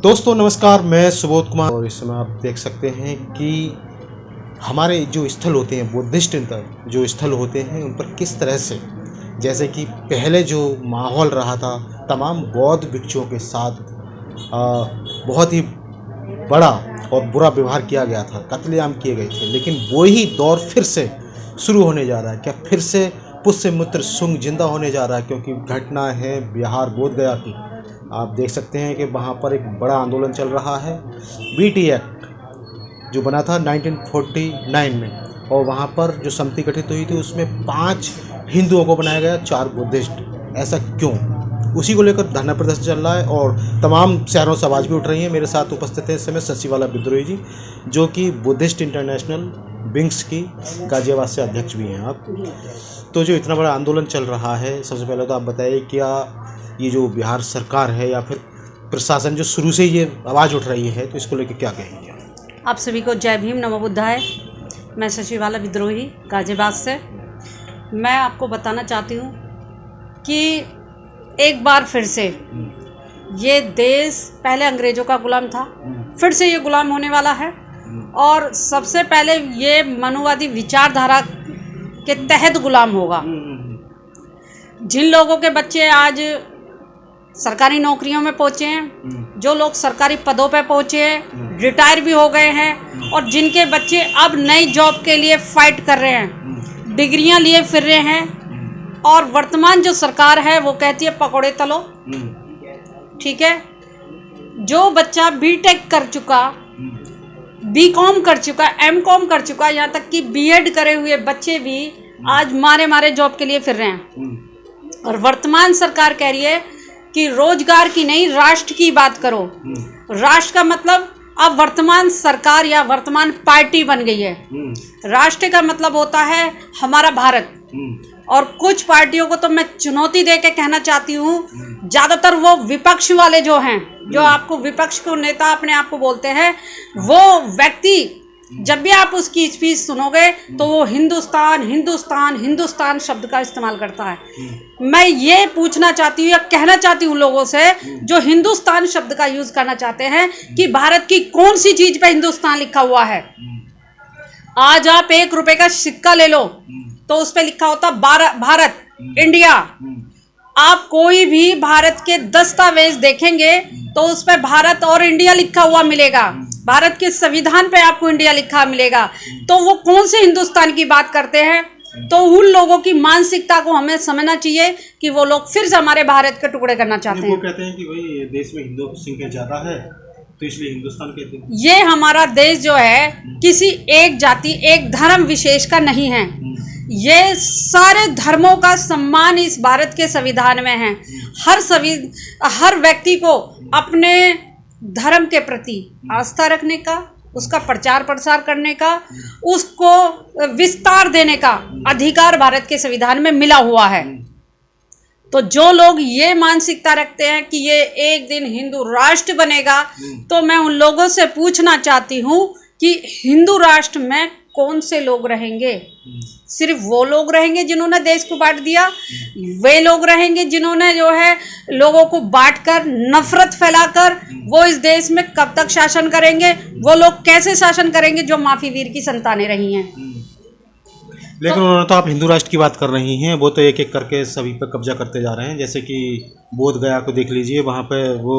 दोस्तों नमस्कार, मैं सुबोध कुमार और इस समय आप देख सकते हैं कि हमारे जो स्थल होते हैं, बुद्धिस्ट जो स्थल होते हैं, उन पर किस तरह से, जैसे कि पहले जो माहौल रहा था, तमाम बौद्ध भिक्षुओं के साथ बहुत ही बड़ा और बुरा व्यवहार किया गया था, कत्लेआम किए गए थे। लेकिन वही दौर फिर से शुरू होने जा रहा है। क्या फिर से पुष्यमित्र शुंग जिंदा होने जा रहा है? क्योंकि घटना है बिहार बोधगया की। आप देख सकते हैं कि वहाँ पर एक बड़ा आंदोलन चल रहा है। बीटी एक्ट जो बना था 1949 में, और वहाँ पर जो समिति गठित हुई थी उसमें 5 हिंदुओं को बनाया गया, 4 बुद्धिस्ट। ऐसा क्यों? उसी को लेकर धरना प्रदर्शन चल रहा है और तमाम शहरों से आवाज़ भी उठ रही है। मेरे साथ उपस्थित है इस समय शशिवाला विद्रोही जी, जो कि बुद्धिस्ट इंटरनेशनल विंग्स की गाजियाबाद से अध्यक्ष भी हैं आप। तो जो इतना बड़ा आंदोलन चल रहा है, सबसे पहले तो आप बताइए, क्या ये जो बिहार सरकार है या फिर प्रशासन जो शुरू से ये आवाज़ उठ रही है, तो इसको लेकर क्या कहेंगे? आप सभी को जय भीम, नमो बुद्धाय। मैं शशिवाला विद्रोही गाजियाबाद से। मैं आपको बताना चाहती हूँ कि एक बार फिर से ये देश पहले अंग्रेज़ों का गुलाम था, फिर से ये गुलाम होने वाला है। और सबसे पहले ये मनुवादी विचारधारा के तहत गुलाम होगा। जिन लोगों के बच्चे आज सरकारी नौकरियों में पहुँचे हैं, जो लोग सरकारी पदों पे पहुँचे हैं, रिटायर भी हो गए हैं, और जिनके बच्चे अब नई जॉब के लिए फाइट कर रहे हैं, डिग्रियां लिए फिर रहे हैं, और वर्तमान जो सरकार है वो कहती है पकौड़े तलो। ठीक है, जो बच्चा बीटेक कर चुका, बीकॉम कर चुका, एमकॉम कर चुका, यहाँ तक कि बीएड करे हुए बच्चे भी आज मारे मारे जॉब के लिए फिर रहे हैं। और वर्तमान सरकार कह रही है कि रोजगार की नहीं, राष्ट्र की बात करो। राष्ट्र का मतलब अब वर्तमान सरकार या वर्तमान पार्टी बन गई है। राष्ट्र का मतलब होता है हमारा भारत। और कुछ पार्टियों को तो मैं चुनौती दे के कहना चाहती हूँ, ज़्यादातर वो विपक्ष वाले जो हैं, जो आपको विपक्ष को नेता अपने आप को बोलते हैं, वो व्यक्ति जब भी आप उसकी स्पीच सुनोगे तो वो हिंदुस्तान हिंदुस्तान हिंदुस्तान शब्द का इस्तेमाल करता है। मैं ये पूछना चाहती हूँ या कहना चाहती हूँ लोगों से जो हिंदुस्तान शब्द का यूज़ करना चाहते हैं कि भारत की कौन सी चीज़ पे हिंदुस्तान लिखा हुआ है। आज आप 1 रुपए का सिक्का ले लो तो उस पर लिखा होता भारत, इंडिया। आप कोई भी भारत के दस्तावेज देखेंगे तो उस पर भारत और इंडिया लिखा हुआ मिलेगा। भारत के संविधान पे आपको इंडिया लिखा मिलेगा। तो वो कौन से हिंदुस्तान की बात करते हैं? तो उन लोगों की मानसिकता को हमें समझना चाहिए कि वो लोग फिर से हमारे भारत के टुकड़े करना चाहते हैं। वो कहते हैं कि भाई देश में हिंदुओं की संख्या ज़्यादा है तो इसलिए हिंदुस्तान कहते हैं। ये हमारा देश जो है किसी एक जाति, एक धर्म विशेष का नहीं है। ये सारे धर्मों का सम्मान इस भारत के संविधान में है। हर व्यक्ति को अपने धर्म के प्रति आस्था रखने का, उसका प्रचार प्रसार करने का, उसको विस्तार देने का अधिकार भारत के संविधान में मिला हुआ है। तो जो लोग ये मानसिकता रखते हैं कि ये एक दिन हिंदू राष्ट्र बनेगा, तो मैं उन लोगों से पूछना चाहती हूँ कि हिंदू राष्ट्र में कौन से लोग रहेंगे? सिर्फ वो लोग रहेंगे जिन्होंने देश को बांट दिया? वे लोग रहेंगे जिन्होंने जो है लोगों को बांटकर, नफरत फैलाकर वो इस देश में कब तक शासन करेंगे? वो लोग कैसे शासन करेंगे जो माफी वीर की संतानें रही हैं? लेकिन उन्होंने तो आप हिंदू राष्ट्र की बात कर रही हैं, वो तो एक एक करके सभी पर कब्जा करते जा रहे हैं। जैसे कि बोधगया को देख लीजिए, वहाँ पे वो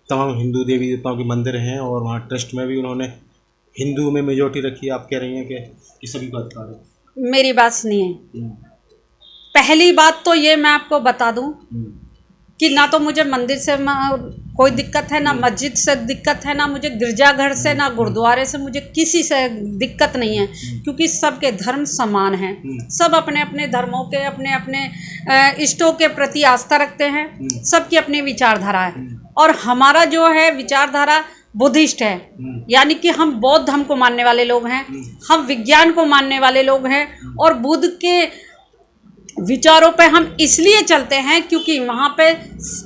तमाम हिंदू देवी देवताओं के मंदिर हैं और वहाँ ट्रस्ट में भी उन्होंने हिंदू में मेजोरिटी रखी है। आप कह रही हैं कि सभी बात कर रहे हैं। मेरी बात सुनिए। पहली बात तो ये मैं आपको बता दूं कि ना तो मुझे मंदिर से कोई दिक्कत है, ना मस्जिद से दिक्कत है, ना मुझे गिरजाघर से, ना गुरुद्वारे से, मुझे किसी से दिक्कत नहीं है। क्योंकि सबके धर्म समान हैं। सब अपने अपने धर्मों के, अपने अपने इष्टों के प्रति आस्था रखते हैं। सबकी अपनी विचारधारा है। और हमारा जो है विचारधारा बुद्धिस्ट है, यानी कि हम बौद्ध धर्म को मानने वाले लोग हैं, हम विज्ञान को मानने वाले लोग हैं। और बुद्ध के विचारों पे हम इसलिए चलते हैं क्योंकि वहाँ पे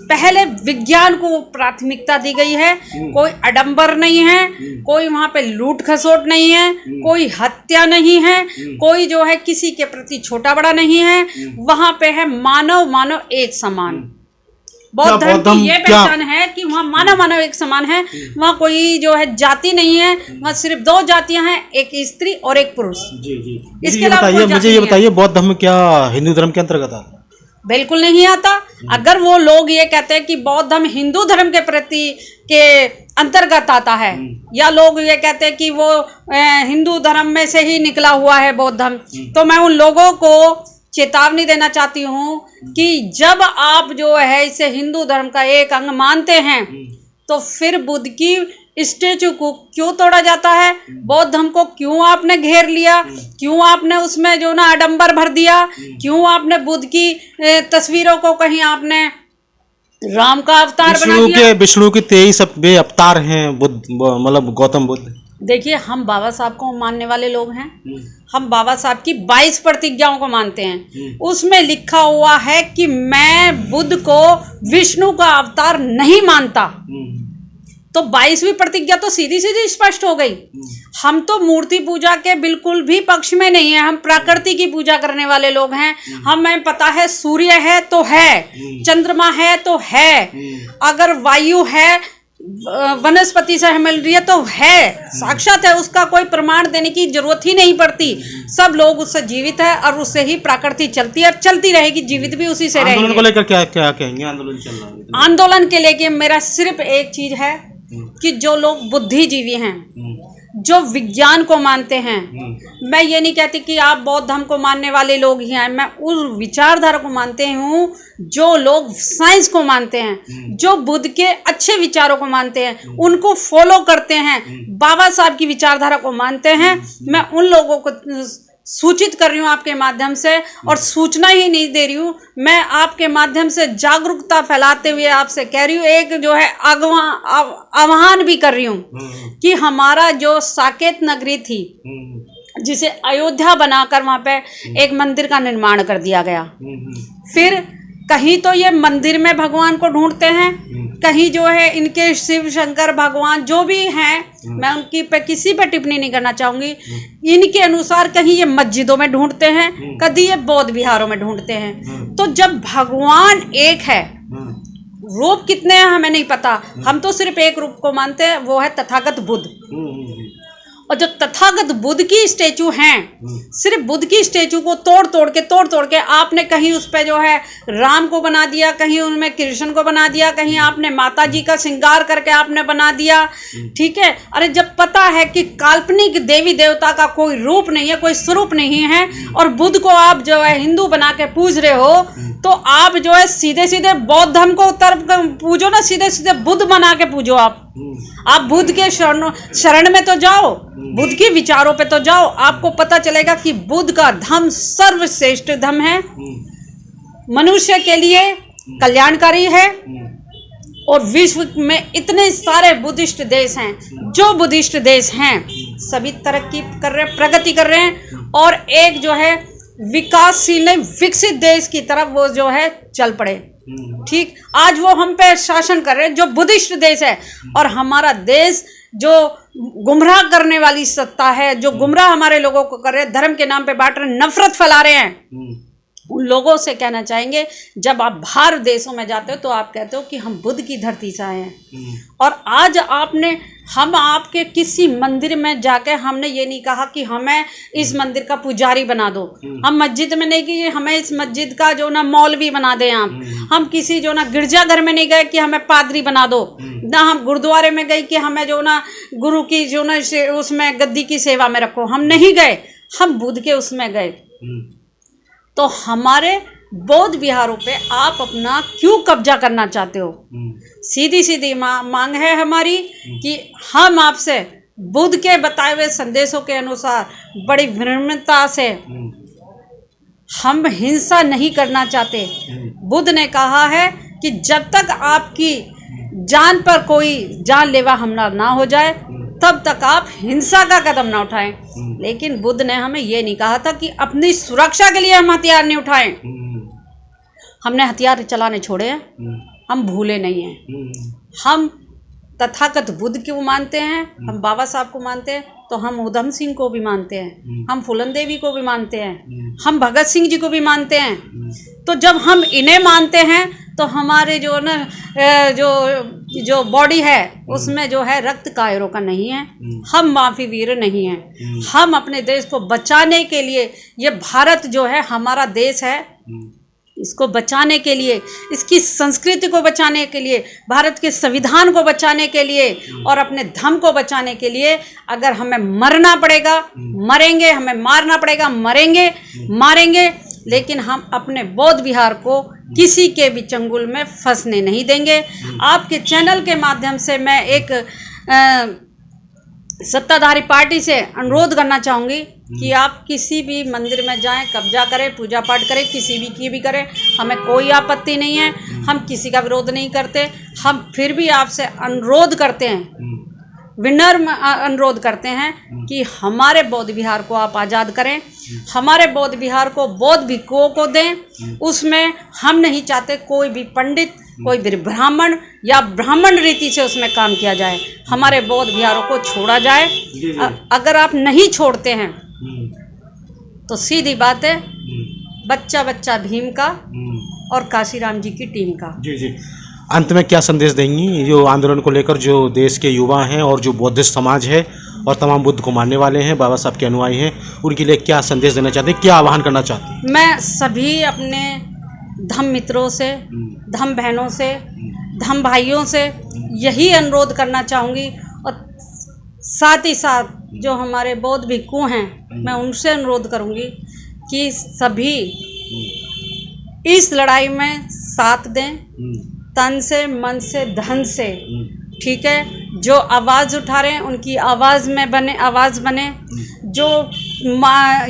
पहले विज्ञान को प्राथमिकता दी गई है। कोई आडंबर नहीं है, कोई वहाँ पे लूट खसोट नहीं है, कोई हत्या नहीं है, कोई जो है किसी के प्रति छोटा बड़ा नहीं है। वहाँ पे है मानव मानव एक समान। बौद्ध धर्म की ये पहचान है कि वहाँ मानव एक समान है। वहाँ कोई जो है जाति नहीं है, वहाँ सिर्फ 2 जातियां हैं, एक स्त्री और एक पुरुष। जी। इसके अलावा मुझे ये बताइए, बौद्ध धर्म क्या हिंदू धर्म के अंतर्गत आता है? बिल्कुल नहीं आता। अगर वो लोग ये कहते हैं कि बौद्ध धर्म हिंदू धर्म के प्रति के अंतर्गत आता है, या लोग ये कहते हैं कि वो हिंदू धर्म में से ही निकला हुआ है बौद्ध धर्म, तो मैं उन लोगों को चेतावनी देना चाहती हूँ कि जब आप जो है इसे हिंदू धर्म का एक अंग मानते हैं, तो फिर बुद्ध की स्टेचू को क्यों तोड़ा जाता है? बौद्ध धर्म को क्यों आपने घेर लिया? क्यों आपने उसमें जो ना आडंबर भर दिया? क्यों आपने बुद्ध की तस्वीरों को कहीं आपने राम का अवतार बना दिया? विष्णु के 23 अवतार हैं बुद्ध, मतलब गौतम बुद्ध। देखिए, हम बाबा साहब को मानने वाले लोग हैं। हम बाबा साहब की 22 प्रतिज्ञाओं को मानते हैं। उसमें लिखा हुआ है कि मैं बुद्ध को विष्णु का अवतार नहीं मानता। तो 22वीं प्रतिज्ञा तो सीधी सीधी स्पष्ट हो गई। हम तो मूर्ति पूजा के बिल्कुल भी पक्ष में नहीं है। हम प्रकृति की पूजा करने वाले लोग हैं। हमें पता है सूर्य है तो है, चंद्रमा है तो है, अगर वायु है, वनस्पति से मिल रही है तो है, साक्षात है, उसका कोई प्रमाण देने की जरूरत ही नहीं पड़ती। सब लोग उससे जीवित है और उससे ही प्रकृति चलती है और चलती रहेगी, जीवित भी उसी से रहेगी। आंदोलन को लेकर क्या क्या कहेंगे? आंदोलन चल रहा है। आंदोलन के लेके मेरा सिर्फ एक चीज है कि जो लोग बुद्धिजीवी हैं, जो विज्ञान को मानते हैं, मैं ये नहीं कहती कि आप बौद्ध धर्म को मानने वाले लोग ही हैं, मैं उस विचारधारा को मानते हूँ जो लोग साइंस को मानते हैं, जो बुद्ध के अच्छे विचारों को मानते हैं, उनको फॉलो करते हैं, बाबा साहब की विचारधारा को मानते हैं। मैं उन लोगों को सूचित कर रही हूँ आपके माध्यम से, और सूचना ही नहीं दे रही हूँ, मैं आपके माध्यम से जागरूकता फैलाते हुए आपसे कह रही हूँ, एक जो है आह्वान भी कर रही हूँ कि हमारा जो साकेत नगरी थी, जिसे अयोध्या बनाकर वहाँ पे एक मंदिर का निर्माण कर दिया गया, फिर कहीं तो ये मंदिर में भगवान को ढूंढते हैं, कहीं जो है इनके शिव शंकर भगवान जो भी हैं, मैं उनकी पे किसी पे टिप्पणी नहीं करना चाहूँगी, इनके अनुसार कहीं ये मस्जिदों में ढूंढते हैं, कभी ये बौद्ध विहारों में ढूंढते हैं। तो जब भगवान एक है, रूप कितने हैं हमें नहीं पता, हम तो सिर्फ एक रूप को मानते हैं, वो है तथागत बुद्ध। और जो तथागत बुद्ध की स्टेचू हैं, सिर्फ बुद्ध की स्टेचू को तोड़ तोड़ के आपने कहीं उस पे जो है राम को बना दिया, कहीं उनमें कृष्ण को बना दिया, कहीं आपने माता जी का श्रृंगार करके आपने बना दिया। ठीक है, अरे जब पता है कि काल्पनिक देवी देवता का कोई रूप नहीं है, कोई स्वरूप नहीं है, और बुद्ध को आप जो है हिंदू बना के पूज रहे हो, तो आप जो है सीधे सीधे बौद्ध धर्म को पूजो ना, सीधे सीधे बुद्ध बना के पूजो। आप बुद्ध के शरण में तो जाओ, बुद्ध के विचारों पे तो जाओ, आपको पता चलेगा कि बुद्ध का धर्म सर्वश्रेष्ठ धर्म है, मनुष्य के लिए कल्याणकारी है। और विश्व में इतने सारे बुद्धिस्ट देश हैं, जो बुद्धिस्ट देश हैं सभी तरक्की कर रहे हैं, प्रगति कर रहे हैं, और एक जो है विकासशील विकसित देश की तरफ वो जो है चल पड़े। ठीक, आज वो हम पे शासन कर रहे हैं जो बुद्धिस्ट देश है, और हमारा देश जो गुमराह करने वाली सत्ता है, जो गुमराह हमारे लोगों को कर रहे हैं, धर्म के नाम पे बांट रहे, नफरत फैला रहे हैं, उन लोगों से कहना चाहेंगे, जब आप बाहर देशों में जाते हो तो आप कहते हो कि हम बुद्ध की धरती से आए हैं, और आज हम आपके किसी मंदिर में जाके हमने ये नहीं कहा कि हमें इस मंदिर का पुजारी बना दो, हम मस्जिद में नहीं कि हमें इस मस्जिद का जो ना मौलवी बना दें आप, हम किसी जो ना गिरजाघर में नहीं गए कि हमें पादरी बना दो, ना हम गुरुद्वारे में गए कि हमें जो ना गुरु की जो ना उसमें गद्दी की सेवा में रखो, हम नहीं गए, हम बुद्ध के उसमें गए। तो हमारे बौद्ध विहारों पे आप अपना क्यों कब्जा करना चाहते हो? सीधी सीधी मांग है हमारी कि हम आपसे बुद्ध के बताए हुए संदेशों के अनुसार बड़ी विनम्रता से, हम हिंसा नहीं करना चाहते। बुद्ध ने कहा है कि जब तक आपकी जान पर कोई जानलेवा हमला ना हो जाए तब तक आप हिंसा का कदम ना उठाएं। लेकिन बुद्ध ने हमें ये नहीं कहा था कि अपनी सुरक्षा के लिए हम हथियार नहीं उठाएं। हमने हथियार चलाने छोड़े हैं, हम भूले नहीं हैं। हम तथागत बुद्ध को मानते हैं, हम बाबा साहब को मानते हैं, तो हम उधम सिंह को भी मानते हैं, हम फूलन देवी को भी मानते हैं, हम भगत सिंह जी को भी मानते हैं। तो जब हम इन्हें मानते हैं तो हमारे जो ना जो बॉडी है उसमें जो है रक्त कायरों का नहीं है। हम माफी वीर नहीं हैं। हम अपने देश को बचाने के लिए, ये भारत जो है हमारा देश है, इसको बचाने के लिए, इसकी संस्कृति को बचाने के लिए, भारत के संविधान को बचाने के लिए और अपने धर्म को बचाने के लिए अगर हमें मरना पड़ेगा मरेंगे, हमें मारना पड़ेगा मरेंगे मारेंगे, लेकिन हम अपने बौद्ध विहार को किसी के भी चंगुल में फंसने नहीं देंगे। आपके चैनल के माध्यम से मैं एक सत्ताधारी पार्टी से अनुरोध करना चाहूँगी कि आप किसी भी मंदिर में जाएं, कब्जा करें, पूजा पाठ करें, किसी भी की भी करें, हमें कोई आपत्ति नहीं है। हम किसी का विरोध नहीं करते। हम फिर भी आपसे अनुरोध करते हैं, विनम्र अनुरोध करते हैं कि हमारे बौद्ध विहार को आप आज़ाद करें, हमारे बौद्ध विहार को बौद्ध भिक्षुओं को दें। उसमें हम नहीं चाहते कोई भी पंडित, कोई भी ब्राह्मण या ब्राह्मण रीति से उसमें काम किया जाए। हमारे बौद्ध विहारों को छोड़ा जाए। अगर आप नहीं छोड़ते हैं तो सीधी बात है, बच्चा बच्चा भीम का और काशीराम जी की टीम का। जी जी, अंत में क्या संदेश देंगी जो आंदोलन को लेकर, जो देश के युवा हैं और जो बौद्धिस्ट समाज है और तमाम बुद्ध को मानने वाले हैं, बाबा साहब के अनुयायी हैं, उनके लिए क्या संदेश देना चाहते हैं, क्या आह्वान करना चाहते हैं? मैं सभी अपने धम्म मित्रों से, धम्म बहनों से, धम्म भाइयों से यही अनुरोध करना चाहूँगी और साथ ही साथ जो हमारे बौद्ध भिक्षु हैं मैं उनसे अनुरोध करूँगी कि सभी इस लड़ाई में साथ दें, तन से, मन से, धन से, ठीक है। जो आवाज़ उठा रहे हैं उनकी आवाज़ बने। जो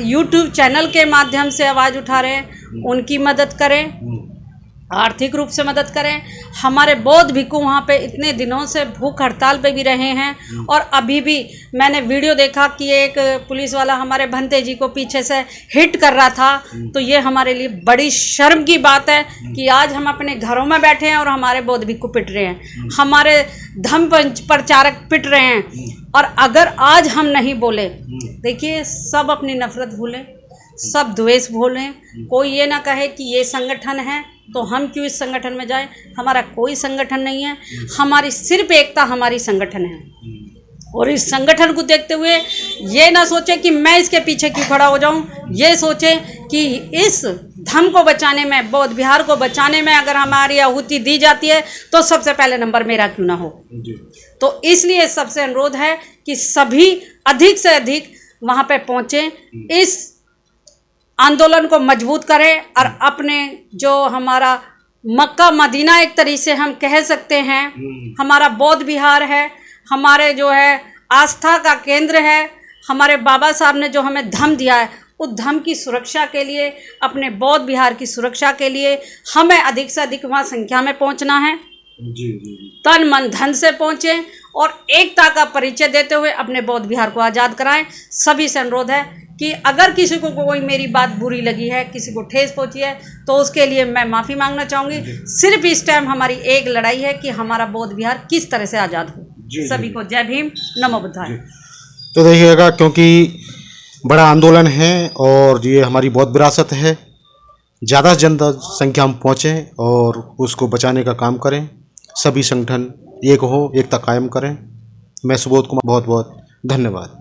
यूट्यूब चैनल के माध्यम से आवाज़ उठा रहे हैं उनकी मदद करें, आर्थिक रूप से मदद करें। हमारे बौद्ध भिक्षु वहाँ पे इतने दिनों से भूख हड़ताल पे भी रहे हैं और अभी भी मैंने वीडियो देखा कि एक पुलिस वाला हमारे भंते जी को पीछे से हिट कर रहा था। तो ये हमारे लिए बड़ी शर्म की बात है कि आज हम अपने घरों में बैठे हैं और हमारे बौद्ध भिक्षु पिट रहे हैं, हमारे धर्म प्रचारक पिट रहे हैं। और अगर आज हम नहीं बोले, देखिए सब अपनी नफरत भूलें, सब द्वेष भूलें। कोई ये ना कहे कि ये संगठन है तो हम क्यों इस संगठन में जाएं। हमारा कोई संगठन नहीं है, हमारी सिर्फ एकता हमारी संगठन है। और इस संगठन को देखते हुए ये ना सोचे कि मैं इसके पीछे क्यों खड़ा हो जाऊं, ये सोचे कि इस धर्म को बचाने में, बौद्ध विहार को बचाने में अगर हमारी आहुति दी जाती है तो सबसे पहले नंबर मेरा क्यों ना हो। तो इसलिए सबसे अनुरोध है कि सभी अधिक से अधिक वहाँ पे पहुँचें, इस आंदोलन को मजबूत करें और अपने जो हमारा मक्का मदीना एक तरीके से हम कह सकते हैं, हमारा बौद्ध विहार है, हमारे जो है आस्था का केंद्र है। हमारे बाबा साहब ने जो हमें धम्म दिया है उस धम्म की सुरक्षा के लिए, अपने बौद्ध विहार की सुरक्षा के लिए हमें अधिक से अधिक वहाँ संख्या में पहुँचना है। तन मन धन से पहुँचें और एकता का परिचय देते हुए अपने बौद्ध विहार को आज़ाद कराएं। सभी से अनुरोध है कि अगर किसी को कोई मेरी बात बुरी लगी है, किसी को ठेस पहुंची है, तो उसके लिए मैं माफ़ी मांगना चाहूँगी। सिर्फ इस टाइम हमारी एक लड़ाई है कि हमारा बौद्ध विहार किस तरह से आज़ाद हो। सभी को जय भीम, नमो बुद्धाय। तो देखिएगा, क्योंकि बड़ा आंदोलन है और ये हमारी बौद्ध विरासत है, ज़्यादा से ज़्यादा संख्या में पहुँचें और उसको बचाने का काम करें। सभी संगठन एक हो, एकता कायम करें। मैं सुबोध कुमार, बहुत बहुत धन्यवाद।